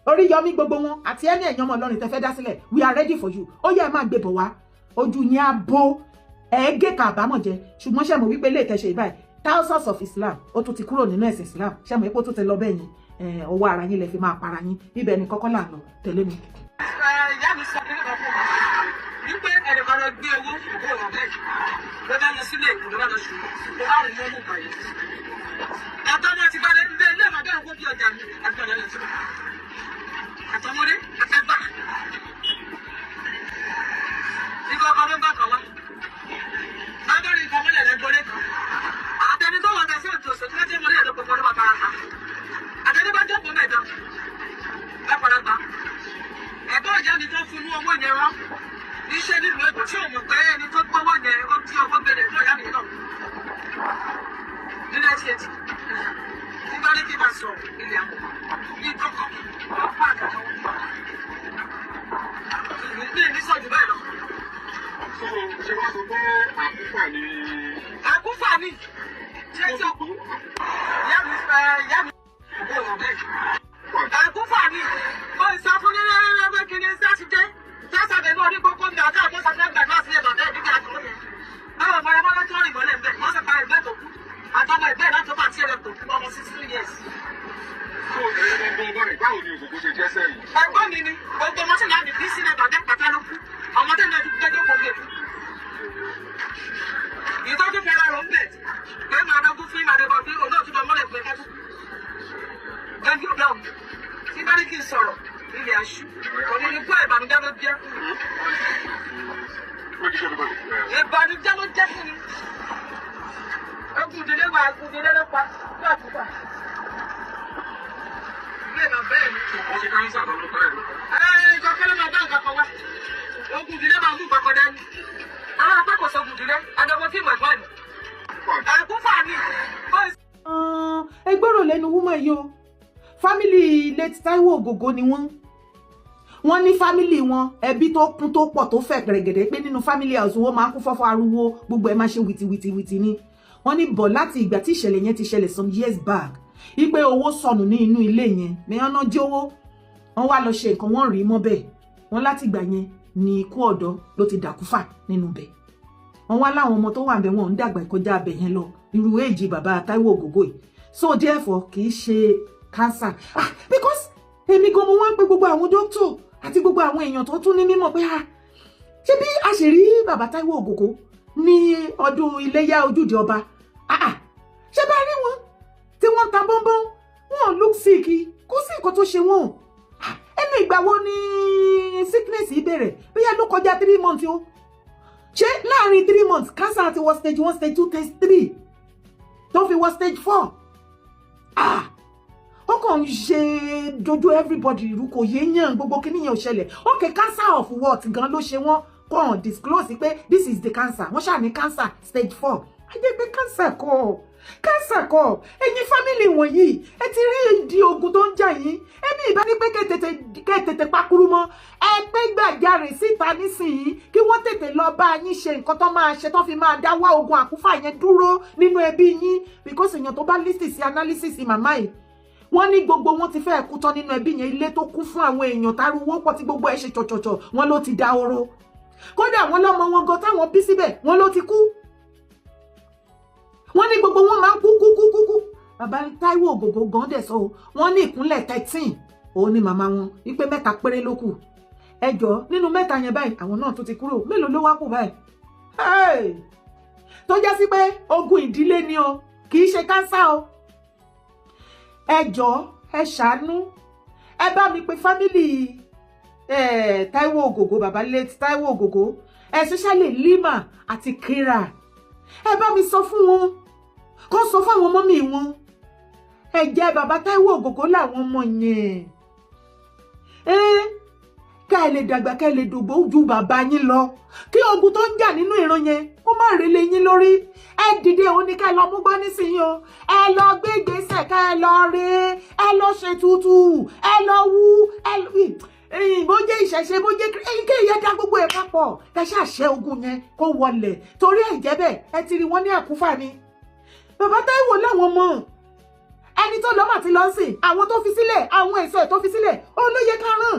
Oríyọmí gbogbo wọn àti ẹni ẹ̀yàn ọmọ Ọlọ́run tẹ́ fẹ́ dá sílẹ̀ we are ready for you ó yẹ ẹ máa gbé bọ̀ wá ojú yín á bó ẹ gé ká àbámọ̀ jẹ ṣùgbọ́n ṣe mọ̀ wípé lè tẹ̀sẹ̀ ìbáyìí thousands of Islam ó tún ti kúrò nínú ẹ̀sìn Islam ṣe mọ̀ ipò tó ti lọ bẹ́ẹ̀ yín ọwọ́ ara yín lẹ fi máa para yín ibẹ̀ ni kọ́kọ́ là ń lọ tẹ̀lé mi. ìyá mi sọ pé wípé ẹnìkan lọ gbé owó òkú ọ̀rọ̀ bẹ́ẹ̀ ló bá lọ sílé ìlú lọ́dọ̀ ṣùgbọ́n ló bá rìn lọ́mú ìgbà yìí. àtọ́mọ ti gbọ́dọ̀ ilé ilé ìmọ̀dé òkú bí ọjà mi àgbọ̀dọ̀ lọ sí àtọmọdé àtẹgbà. nígbà ọkọ ló ń bá kàn wá. lọ́dọ̀rin ìkan mọ́lẹ̀ lẹ́gbọ́lé kan. àtẹni tó wọ́n tẹ̀sí òtò òsò tí wọ́n ti mọ́lẹ̀ ẹ̀dọ́ pọ̀pọ̀ ló bá fara pa. àtẹni bá jókòó mẹ́jọ lápàlápà. ẹ̀gbọ́n ìyá mi tó fún ní owó yẹn rán. iṣẹ́ nílùú Èkó tí ò mọ̀ pé ẹni tó gbọ́wọ́ yẹn ó tí ọwọ́ gbẹ̀rẹ̀ fún ìyá mi náà. nílẹ̀ ṣe ti nígbà ní kí n bá sọ ilé àwọn ní kọ́kọ́ ọ̀pọ̀ àtàwọn. ní ìní sọ̀jù bẹ́ẹ̀ lọ. ṣé wọ́n sọ pé àkúfà ni. àkúfà ni. ṣé tí o ìyá mi àkúfà ni. mo sọ fún nílé ẹgbẹ́ kìíní sátidé sátidé ní orí kókó ní ọjọ́ àti sátidé gbàgbọ́ sílẹ̀ bàbá ẹ̀ nígbà tó yẹ. báwo mọ̀rẹ́ mọ́lá tó rìn mọ́lẹ̀ ń bẹ̀ wọ́n sì pa ẹgbẹ́ tó kú àtọ́mọ ẹgbẹ́ náà tó bá tiẹ̀ rẹ̀ tó kú ọmọ 16 years. tó ẹ̀rọ gbọ́n báyìí báwo ni òkòkò ṣe jẹ́ sẹ́yìn. ẹ̀gbọ́n mi ni gbogbo ọmọ sílẹ̀ àmì bíi sílẹ̀ bàbá pàtà ló kú ọmọdé náà ti gbẹ́jọ́ kò lè kú. ìtọ́jú fẹ́ra rò ń bẹ̀ pé màá dọ́gún fún ìmàdébọ̀ bí olóòtú bá mọ́lẹ̀ pé kẹ́kù. gbẹ́jú ọ̀dọ́ tí bá ní kí n sọ̀rọ̀ ilé aṣù òní ní kó ìbànújẹ́ ló jẹ́ fún mi. ìbànújẹ́ ló jẹ́ fún mi. ogun ìdílé wa ogun ìdílé ló pa ní àtúntà. ilé ìlànà bẹ́ẹ̀ ni. ó ṣe káńsà tó ló bẹ́ẹ̀ ni. ìjọ kẹ́lẹ́ máa bá nǹkan kan wá. ogun ìdílé máa mú nǹkan kan dání. àwọn akẹ́kọ̀ọ́ sọ ogun ìdílé adọ́gbọ́n tí ìmọ̀ ẹ̀gbọ́n ni. àkúfà ni. ẹ gbọ́rọ̀ lẹ́nu wúmọ̀ yìí o fámìlì late Táíwò Ògògó ni wọ́n ní fámìlì wọn ẹbí tó kún tó pọ̀ tó fẹ̀ gẹ̀rẹ́gẹ̀rẹ́ pé nínú fámìlì house wọ́n máa ń kún fọ́fọ́ ariwo gbogbo ẹ̀ máa ṣe wìtìwìtì ni wọ́n ní bọ̀ láti ìgbà tí ìṣẹ̀lẹ̀ yẹn ti ṣẹlẹ̀ some years back ipe owó sọnù ní inú ilé yẹn ní ọ̀nà jí owó wọ́n wá lọ ṣe nǹkan wọ́n rí mọ́ bẹ́ẹ̀ wọ́n láti gbà yẹn ní ikú ọ̀dọ́ ló ti dàkúfà nínú bẹ̀ wọ́n wá láwọn ọmọ tó wà ń bẹ̀ wọ́n ń dàgbà ìkọjá abẹ yẹn lọ irú èjì bàbá Táíwò Ògògó yìí so therefore kì í ṣe cancer because èmi gan mo wá ń pe gbogbo àwọn dókítà àti gbogbo àwọn èèyàn tó tún ní mímọ̀ pé ṣé bí a ṣe rí bàbá Táíwò Ògògó ní ọdún iléyá ojúde ọba ṣé bá rí wọn tí wọ́n ta bọ́nbọ́n wọn look sick kò sí nǹkan tó ṣe wọn ẹnu ìgbà wo ni sickness yìí bẹ̀rẹ̀ bóyá ló kọjá 3 months o ṣé láàrin 3 months cancer ti wọ stage 1 stage 2 stage 3 tó fi wọ stage 4 ó kàn ń ṣe dojú everybody ìrú kò yéèyàn gbogbo kíní yẹn ò ṣẹlẹ̀ okay cancer of what gan ló ṣe wọ́n kàn disclose pé this is the cancer wọ́n ṣáà ní cancer stage 4 ajẹ́gbẹ́ cancer kọ́ ẹ̀yin family wọ̀nyí ẹ ti rí ìdí ogun tó ń jà yín ẹ̀mí ìbá ní pé kẹ́ tètè pakuru mọ́ ẹ pé gbàjarè síta nísìnyí kí wọ́n tètè lọ bá yín ṣe nǹkan tó máa ṣe tó fi máa dáwọ́ ogun àkúfà yẹn dúró nínú ẹbí yín because èèyàn tó bá lísì sí analysis màmá yìí wọ́n ní gbogbo wọn ti fẹ́ kú tán nínú ẹbí yẹn ilé tó kún fún àwọn èèyàn táruwó pọ̀ tí gbogbo ẹ̀ ṣe ṣọ̀ṣọ̀ṣọ̀ wọn ló ti dahoro kódà wọn lọ́mọ wọn gan táwọn bí síbẹ̀ wọn ló ti kú wọ́n ní gbogbo wọn máa ń kú bàbá Táíwò Ògògó gan dẹ̀ sọ wọ́n ní ìkúnlẹ̀ 13 òun ni màmá wọn wípé 3 péré ló kù ẹjọ́ nínú 3 yẹn báyìí àwọn náà tó ti kúrò mélòó ló wá kù báyìí tó jẹ́ sí pé ogun ìdílé ni o kì í ṣe kánsá o ẹjọ́ ẹ ṣàánú ẹ bá mi pe fámìlì Táíwò Ògògó bàbá late Táíwò Ògògó especially Lima àti Kira ẹ bá mi sọ fún wọn kó sọ fún àwọn ọmọ mi wọn ẹ̀jẹ̀ bàbá Táíwò Ògògó làwọn ọmọ yẹn ká ẹ lè dàgbà ká ẹ lè dògbò ju bàbá yín lọ kí ogun tó ń jà nínú ìran yẹn kó má rèlé yín lórí ẹ dìde òun ni ká ẹ lọ mú gbọ́ nísìnyí o ẹ lọ gbé ìgbésẹ̀ ká ẹ lọ rè ẹ lọ ṣètùtù ẹ lọ wú bó jẹ́ ìṣẹ̀ṣe bó jẹ́ kéèyàn dá gbogbo ẹ̀ papọ̀ ẹ ṣàṣẹ ogun yẹn kó wọlẹ̀ torí ẹ̀jẹ̀ bẹ́ẹ̀ ẹ ti rí wọn ní àkúfà ni bàbá Táíwò láwọn ọmọ ẹni tó lọ́mà ti lọ sí àwọn tó fi sílẹ̀ àwọn èso ẹ̀ tó fi sílẹ̀ ó ló yẹ ká ràn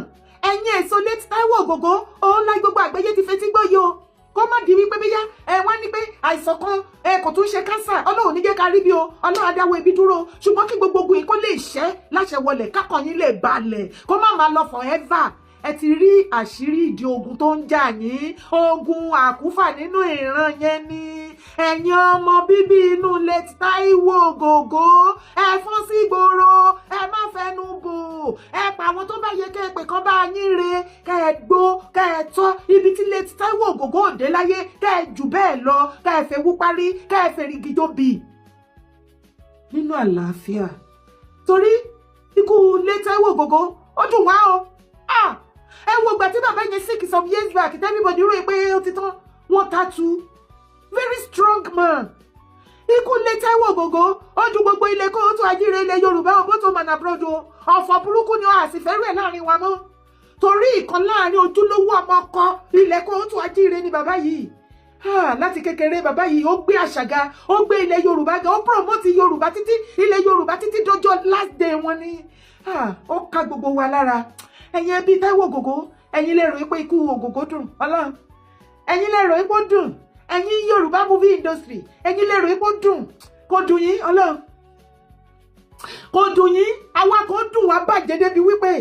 ẹ̀yin èso létí Táíwò Ògògó òun láì gbogbo àgbáyé ti fetí gbọ́ yìí o kó má di wípé bíyá wá ní pé àìsàn kan kò tún ṣe kánsà Ọlọ́run ní jẹ́ ká rí bí o Ọlọ́run adáwọ̀ ibi dúró ṣùgbọ́n kí gbogbo ogun yìí kó lè ṣẹ́ láṣẹ wọlẹ̀ kákan yín lè balẹ̀ kó má máa lọ forever ẹ ti rí àṣírí ìdí ogun tó ń jà yín ogun àkúfà nínú ìran yẹn ni ẹ̀yin ọmọ bíbí inú ilé Táíwò Ògògó ẹ fọ́n sí gbòòrò ẹ má fẹnu bò ẹ pa àwọn tó bá yẹ kẹ́ ẹ pè kán bá yín re kẹ́ ẹ gbó kẹ́ ẹ tọ́ ibi tí ilé Táíwò Ògògó òde láyé kẹ́ ẹ jù bẹ́ẹ̀ lọ kẹ́ ẹ fẹ́ wú parí kẹ́ ẹ fẹ́ rí gijobi nínú àlàáfíà torí ikú ilé Táíwò Ògògó ó dùn wá o ẹ wo ìgbà tí bàbá yẹn sick some years back everybody rò pé ó ti tán wọ́n tatu very strong man ikú ilé Táíwò Ògògó ó ju gbogbo ilé kó tó ajíire ilé Yorùbá ọbọ tó mọ̀nà brodo ọ̀fọ̀ burúkú ni ó àsìfẹ́rù ẹ̀ láàrin wa mọ́ torí ìkan láàrin ojúlówó ọmọ ọkọ ilé kó tó ajíire ni bàbá yìí láti kékeré bàbá yìí ó gbé àṣàgà ó gbé ilẹ̀ Yorùbá ga ó promote Yorùbá títí ilẹ̀ Yorùbá títí dọjọ́ last day wọn ni ó ká gbogbo wa lára ẹ̀yin ẹbí Táíwò Ògògó ẹ̀yin lè rò pé ikú Ògògó dùn Ọlọ́run ẹ̀yin lè rò pé ó dùn ẹ̀yin Yorùbá movie industry ẹ̀yin lè rò pé ó dùn kò dùn yín Ọlọ́run kò dùn yín àwa kò dùn wá bàjẹ́ débi wípé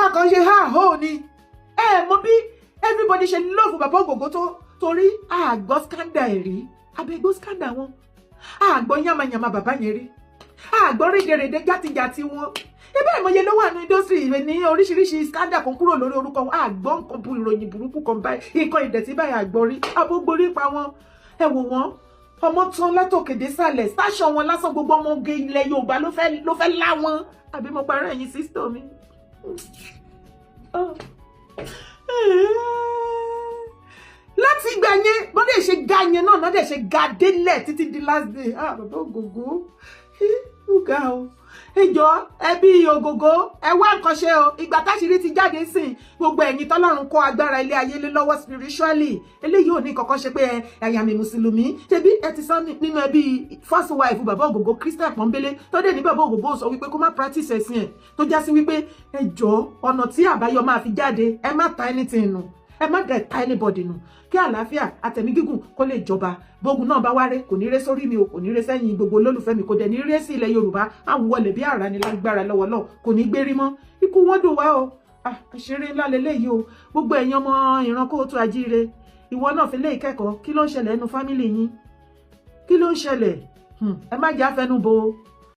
àkànṣe ni ẹ mọ̀ bí everybody ṣe love bàbá Ògògó tó torí àgbọ̀ scandal rí abẹ́gbọ́ scandal wọn àgbọ̀ yamayama bàbá yẹn rí àgbọ̀ rédèrèdè játijàti wọn ibẹ̀ ìmọ̀ye ló wà ní industry ní oríṣiríṣi scandal kan kúrò lórí orúkọ wọn àgbọ̀ nǹkan bu ìròyìn burúkú kan báyìí nǹkan ìdẹ̀tí báyìí àgbọ̀ rí abógborí pa wọn ẹ wò wọ́n ọmọ tán látòkèdè sàlẹ̀ station wọn lásán gbogbo ọmọ oge ilẹ̀ Yorùbá ló fẹ́ lá wọn àbí mo parẹ́ ẹ̀yin sister mi. láti ìgbà yẹn bọ́n dẹ̀ ṣe ga yẹn náà dẹ̀ ṣe ga délẹ̀ títí di last day bàbá Ògògó ó ga o ìjọ ẹbí ògògó ẹ wá nǹkan ṣe o. Ìgbà táṣìírí ti jáde sìn gbogbo ẹ̀yin tọ́lọ́run kó agbára ilé ayé lé lọ́wọ́ spiritually eléyìí ò ní kankan ṣe pé ẹ̀yà mi mùsùlùmí ṣebí ẹ ti sọ nínú ẹbí first wife bàbá ògògó Christian pọ́nbélé tó dé ní bàbá ògògó sọ wípé kó má practice ẹ̀sìn ẹ̀ tó já sí wípé ẹjọ́ ọ̀nà tí àbáyọ máa fi jáde ẹ má ta anything nù ẹ má dẹ̀ ta anybody nù kí àlàáfíà àtẹ̀mí gígùn kó lè jọba bógun náà bá wáré kò ní ré sórí mi o kò ní ré sẹ́yìn gbogbo olólùfẹ́ mi kò dẹ̀ ní ré sí ilẹ̀ Yorùbá àwọn wọlé bí àrà ni lágbára lọ́wọ́ náà kò ní gbérí mọ́ ikú wọn dùn wá o àṣírí ńlá lélẹ́yìí o gbogbo ẹ̀yin ọmọ ìran Kóòtù Àjíire ìwọ náà fi lé ìkẹ́kọ̀ọ́ kí ló ń ṣẹlẹ̀ nínú fámìlì yín kí ló ń ṣẹlẹ̀ ẹ má jẹ́ àfẹnubò